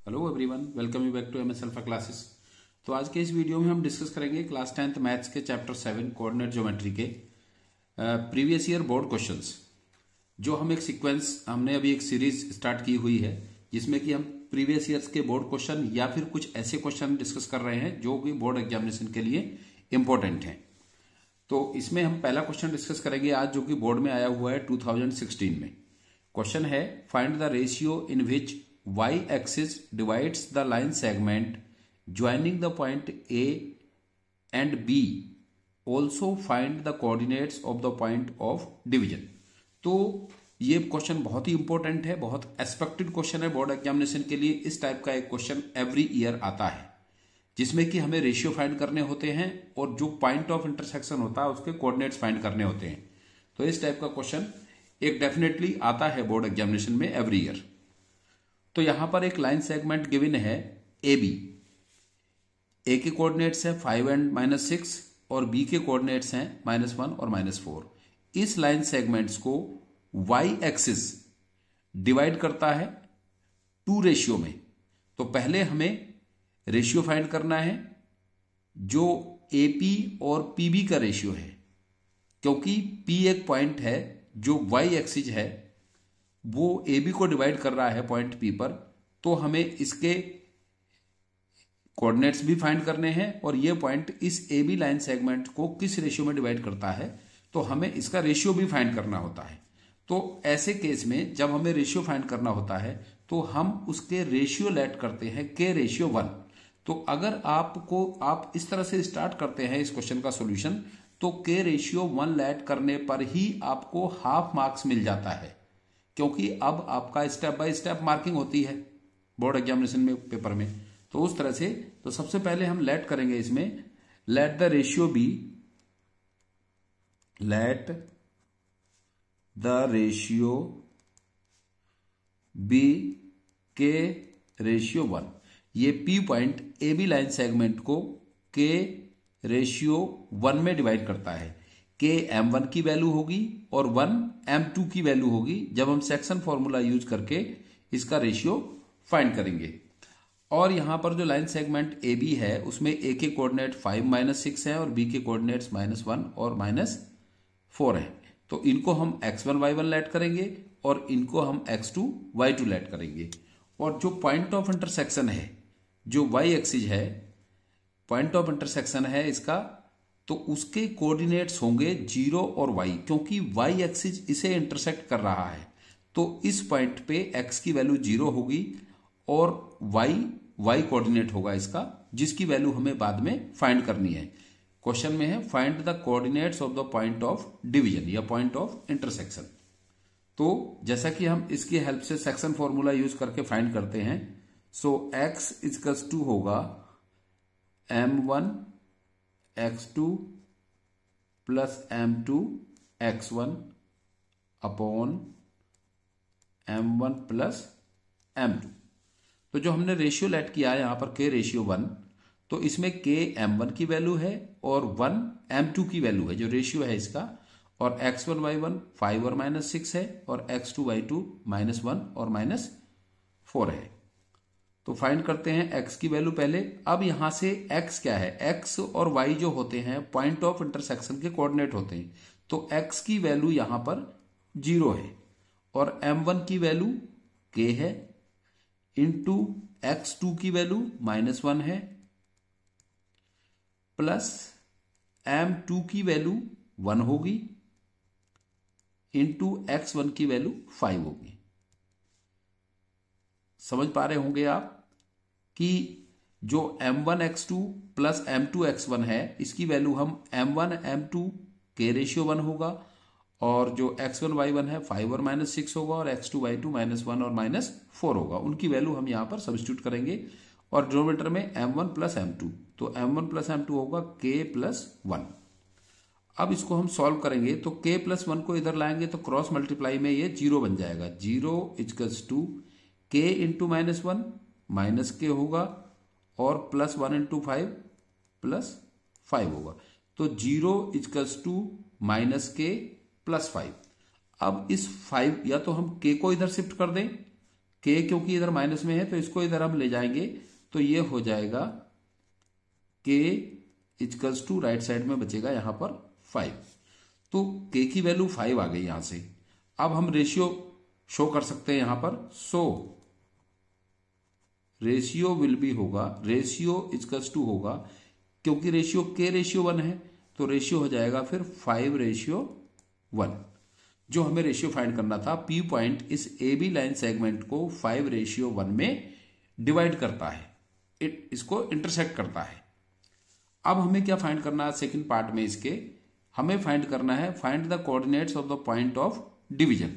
Hello everyone, welcome you back to MS Alpha classes. तो आज के इस वीडियो में हम डिस्कस करेंगे क्लास 10th मैथ्स के चैप्टर 7 कोऑर्डिनेट ज्योमेट्री के प्रीवियस ईयर बोर्ड क्वेश्चंस। जो हम एक सीक्वेंस हमने अभी एक सीरीज स्टार्ट की हुई है जिसमें कि हम प्रीवियस ईयर्स के बोर्ड क्वेश्चन या फिर कुछ ऐसे क्वेश्चन डिस्कस कर रहे हैं जो कि बोर्ड एग्जामिनेशन के लिए इंपॉर्टेंट हैं। तो इसमें हम पहला क्वेश्चन डिस्कस करेंगे आज, जो कि बोर्ड में आया हुआ है 2016 में। क्वेश्चन है, find the ratio in which y axis divides the line segment joining the point A and B. Also find the coordinates of the point of division. तो ये क्वेश्चन बहुत ही इंपॉर्टेंट है, बहुत एक्सपेक्टेड क्वेश्चन है board examination के लिए। इस type का एक क्वेश्चन एवरी ईयर आता है जिसमें कि हमें रेशियो फाइंड करने होते हैं और जो पॉइंट ऑफ इंटरसेक्शन होता है उसके कोऑर्डिनेट्स फाइंड करने होते हैं। तो इस टाइप का क्वेश्चन एक डेफिनेटली आता है बोर्ड एग्जामिनेशन में एवरी ईयर। तो यहां पर एक लाइन सेगमेंट गिवन है ए बी। ए के कोऑर्डिनेट्स है 5 एंड -6 और बी के कोऑर्डिनेट्स हैं -1 और -4। इस लाइन सेगमेंट्स को वाई एक्सिस डिवाइड करता है 2 रेशियो में। तो पहले हमें रेशियो फाइंड करना है जो एपी और पीबी का रेशियो है, क्योंकि पी एक पॉइंट है जो वाई एक्सिस है, वो ए बी को डिवाइड कर रहा है पॉइंट पी पर। तो हमें इसके कोऑर्डिनेट्स भी फाइंड करने हैं और ये पॉइंट इस ए बी लाइन सेगमेंट को किस रेशियो में डिवाइड करता है, तो हमें इसका रेशियो भी फाइंड करना होता है। तो ऐसे केस में जब हमें रेशियो फाइंड करना होता है तो हम उसके रेशियो लेट करते हैं के रेशियो 1। तो अगर आप इस तरह से स्टार्ट करते हैं इस क्वेश्चन का सोल्यूशन, तो के रेशियो 1 लेट करने पर ही आपको हाफ मार्क्स मिल जाता है, क्योंकि अब आपका स्टेप बाय स्टेप मार्किंग होती है बोर्ड एग्जामिनेशन में पेपर में। तो उस तरह से तो सबसे पहले हम लेट करेंगे इसमें, let the ratio be, let the ratio be k ratio 1। ये P point A B line segment को के रेशियो 1 में डिवाइड करता है। के m1 की वैल्यू होगी और 1 m2 की वैल्यू होगी जब हम सेक्शन फॉर्मूला यूज करके इसका रेशियो फाइंड करेंगे। और यहां पर जो लाइन सेगमेंट ए बी है उसमें ए के कोऑर्डिनेट 5 -6 है और बी के कोऑर्डिनेट्स -1 और -4 है। तो इनको हम x1 y1 लेट करेंगे और इनको हम x2 y2 लेट करेंगे। और जो पॉइंट ऑफ इंटरसेक्शन है, जो y एक्सिस है, पॉइंट ऑफ इंटरसेक्शन है इसका, तो उसके कोऑर्डिनेट्स होंगे 0 और y, क्योंकि y एक्सिस इसे इंटरसेक्ट कर रहा है। तो इस पॉइंट पे x की वैल्यू 0 होगी और y कोऑर्डिनेट होगा इसका, जिसकी वैल्यू हमें बाद में फाइंड करनी है। क्वेश्चन में है find the coordinates of the point of division या पॉइंट ऑफ इंटरसेक्शन। तो जैसा कि हम इसकी हेल्प से सेक्शन फॉर्मूला यूज करके फाइंड करते हैं, सो x इक्वल्स टू होगा m1 x2 plus m2 x1 upon m1 plus m2। तो जो हमने रेशियो लेट किया है यहां पर के रेशियो 1, तो इसमें के m1 की वैल्यू है और 1 m2 की वैल्यू है जो रेशियो है इसका, और x1 y1 5 और -6 है और x2 y2 -1 और -4 है। तो फाइंड करते हैं x की वैल्यू पहले। अब यहां से x क्या है, x और y जो होते हैं पॉइंट ऑफ इंटरसेक्शन के कोऑर्डिनेट होते हैं। तो x की वैल्यू यहां पर 0 है और m1 की वैल्यू k है, इंटू x2 की वैल्यू -1 है, प्लस m2 की वैल्यू 1 होगी, इंटू x1 की वैल्यू 5 होगी। समझ पा रहे होंगे आप कि जो m1 x2 plus m2 x1 है, इसकी वैल्यू हम m1 m2 के रेशियो 1 होगा, और जो x1 y1 है 5 और -6 होगा और x2 y2 -1 और -4 होगा। उनकी वैल्यू हम यहां पर सब्स्टिट्यूट करेंगे और डिनोमिनेटर में m1 प्लस m2, तो m1 प्लस m2 होगा k प्लस 1। अब इसको हम सॉल्व करेंगे तो k प्लस 1 को इधर लाएंगे तो क्रॉस मल्टीप्लाई में ये 0 बन जाएगा। 0 equals to k into -1 minus k होगा और प्लस 1 इंटू 5 प्लस 5 होगा। तो 0 इक्वल्स टू माइनस के प्लस 5। अब इस 5 या तो हम k को इधर शिफ्ट कर दें के क्योंकि इधर माइनस में है तो इसको इधर हम ले जाएंगे तो ये हो जाएगा के इक्वल्स टू राइट साइड में बचेगा यहां पर 5। तो के की वैल्यू 5 आ गई यहां से। अब हम रेशियो शो कर सकते हैं यहां पर। सो रेशियो विल बी होगा, रेशियो इक्वल्स टू होगा, क्योंकि रेशियो के रेशियो 1 है तो रेशियो हो जाएगा फिर 5:1। जो हमें रेशियो फाइंड करना था, पी पॉइंट इस ए बी लाइन सेगमेंट को 5:1 में डिवाइड करता है, इसको इंटरसेक्ट करता है। अब हमें क्या फाइंड करना है सेकंड पार्ट में इसके, हमें फाइंड करना है find the coordinates of the point of division.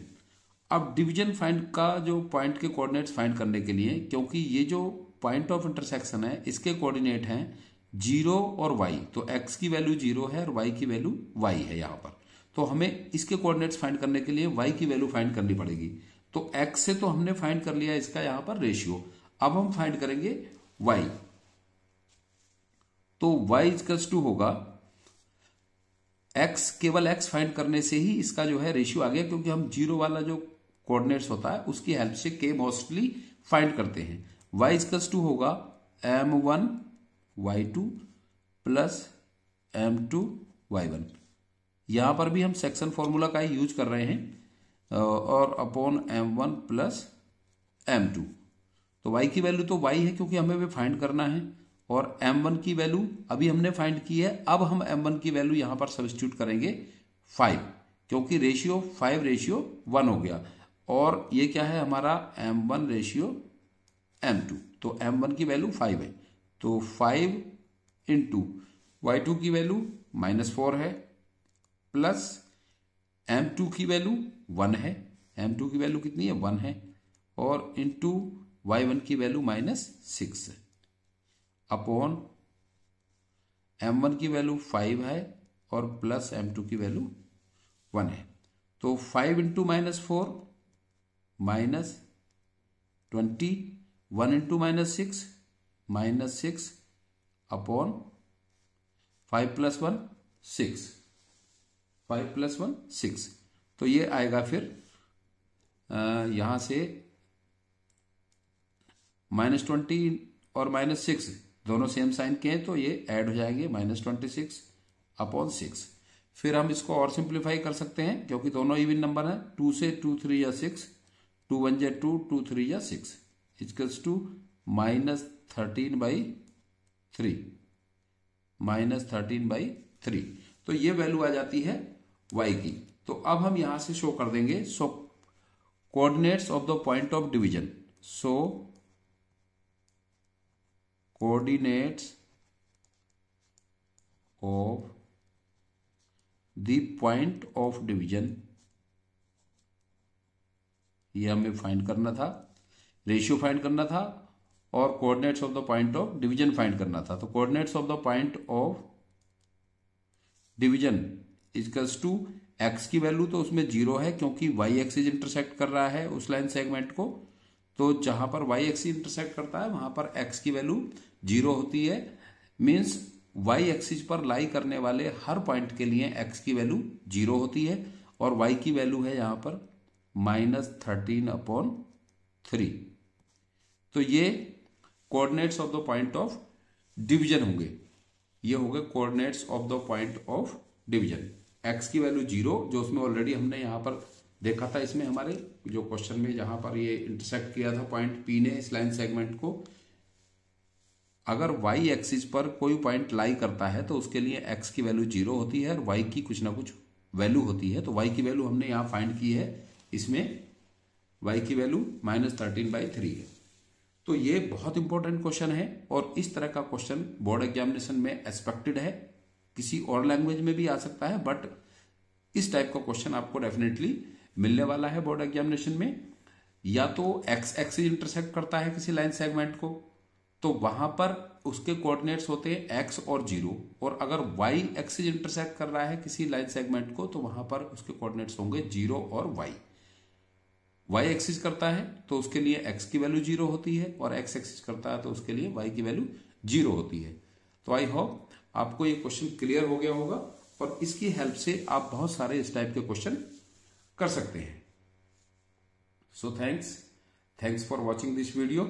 अब डिवीजन फाइंड का जो पॉइंट के कोऑर्डिनेट्स फाइंड करने के लिए, क्योंकि ये जो पॉइंट ऑफ इंटरसेक्शन है इसके कोऑर्डिनेट हैं 0 और y, तो x की वैल्यू 0 है और y की वैल्यू y है यहां पर। तो हमें इसके कोऑर्डिनेट्स फाइंड करने के लिए y की वैल्यू फाइंड करनी पड़ेगी। तो x से तो हमने फाइंड कर लिया इसका यहां पर रेशियो। अब हम फाइंड करेंगे y। तो y इक्वल्स टू होगा x, केवल x फाइंड करने से ही इसका जो है रेशियो आ गया, क्योंकि हम 0 वाला जो कोऑर्डिनेट्स होता है उसकी हेल्प से k मोस्टली फाइंड करते हैं। y इक्वल्स टू होगा m1 y2 plus m2 y1। यहां पर भी हम सेक्शन फॉर्मूला का ही यूज कर रहे हैं और अपॉन m1 प्लस m2। तो y की वैल्यू तो y है क्योंकि हमें भी फाइंड करना है, और m1 की वैल्यू अभी हमने फाइंड की है। अब हम m1 की वैल्यू यहां पर सब्स्टिट्यूट करेंगे 5, क्योंकि रेशियो 5:1 हो गया, और ये क्या है हमारा m1:m2। तो m1 की वैल्यू 5 है, तो 5 इंटू y2 की वैल्यू -4 है, प्लस m2 की वैल्यू 1 है, m2 की वैल्यू कितनी है 1 है, और इंटू y1 की वैल्यू -6 है, अपॉन m1 की वैल्यू 5 है और प्लस m2 की वैल्यू 1 है। तो 5 इंटू -4 -20, 1 इंटू -6 -6 अपॉन 5 + 1 6, 5 + 1 6। तो ये आएगा फिर यहां से -20 और -6 दोनों सेम साइन के हैं, तो ये ऐड हो जाएंगे -26 अपॉन 6। फिर हम इसको और सिंप्लीफाई कर सकते हैं क्योंकि दोनों इवन नंबर हैं। 2 से 2 3 या 6, 2 1 या 2, 2 3 या 6 इक्वल्स टू -13/3, -13/3। तो ये वैल्यू आ जाती है y की। तो अब हम यहां से शो कर देंगे, so coordinates of the point of division, so coordinates of the point of division, ये हमें फाइंड करना था, रेशियो फाइंड करना था, और coordinates of the point of division find करना था। तो coordinates of the point of division equals to x की वैल्यू तो उसमें 0 है क्योंकि y एक्सिस इंटरसेक्ट कर रहा है उस लाइन सेगमेंट को। तो जहां पर y एक्सिस इंटरसेक्ट करता है वहां पर x की वैल्यू 0 होती है। मींस y एक्सिस पर लाई करने वाले हर पॉइंट के लिए x की वैल्यू 0 होती है, और y की वैल्यू है यहां पर -13/3। तो ये coordinates of the point of division होंगे, ये हो गए coordinates of the point of division. x की वैल्यू 0 जो उसमें ऑलरेडी हमने यहां पर देखा था, इसमें हमारे जो क्वेश्चन में जहां पर ये इंटरसेक्ट किया था पॉइंट P ने इस लाइन सेगमेंट को, अगर y एक्सिस पर कोई पॉइंट लाई करता है तो उसके लिए x की वैल्यू 0 होती है और y की कुछ ना कुछ वैल्यू होती है। तो y की वैल्यू हमने यहां फाइंड की है, इसमें y की वैल्यू -13/3 है। तो ये बहुत इंपॉर्टेंट क्वेश्चन है, और इस तरह का क्वेश्चन बोर्ड एग्जामिनेशन में एक्सपेक्टेड है। किसी और लैंग्वेज में भी आ सकता है, बट इस टाइप का क्वेश्चन आपको डेफिनेटली मिलने वाला है बोर्ड एग्जामिनेशन में। या तो x एक्सिस इंटरसेक्ट करता है किसी लाइन सेगमेंट को, तो वहां पर उसके कोऑर्डिनेट्स होते हैं x और 0, और अगर y एक्सिस इंटरसेक्ट कर रहा है किसी लाइन सेगमेंट को तो वहां पर उसके कोऑर्डिनेट्स होंगे 0 और y। y एक्सिस करता है तो उसके लिए x की वैल्यू 0 होती है, और x एक्सिस करता है तो उसके लिए y की वैल्यू 0 होती है। तो आई होप आपको ये क्वेश्चन क्लियर हो गया होगा, और इसकी हेल्प से आप बहुत सारे इस टाइप के क्वेश्चन कर सकते हैं। So thanks for watching this video.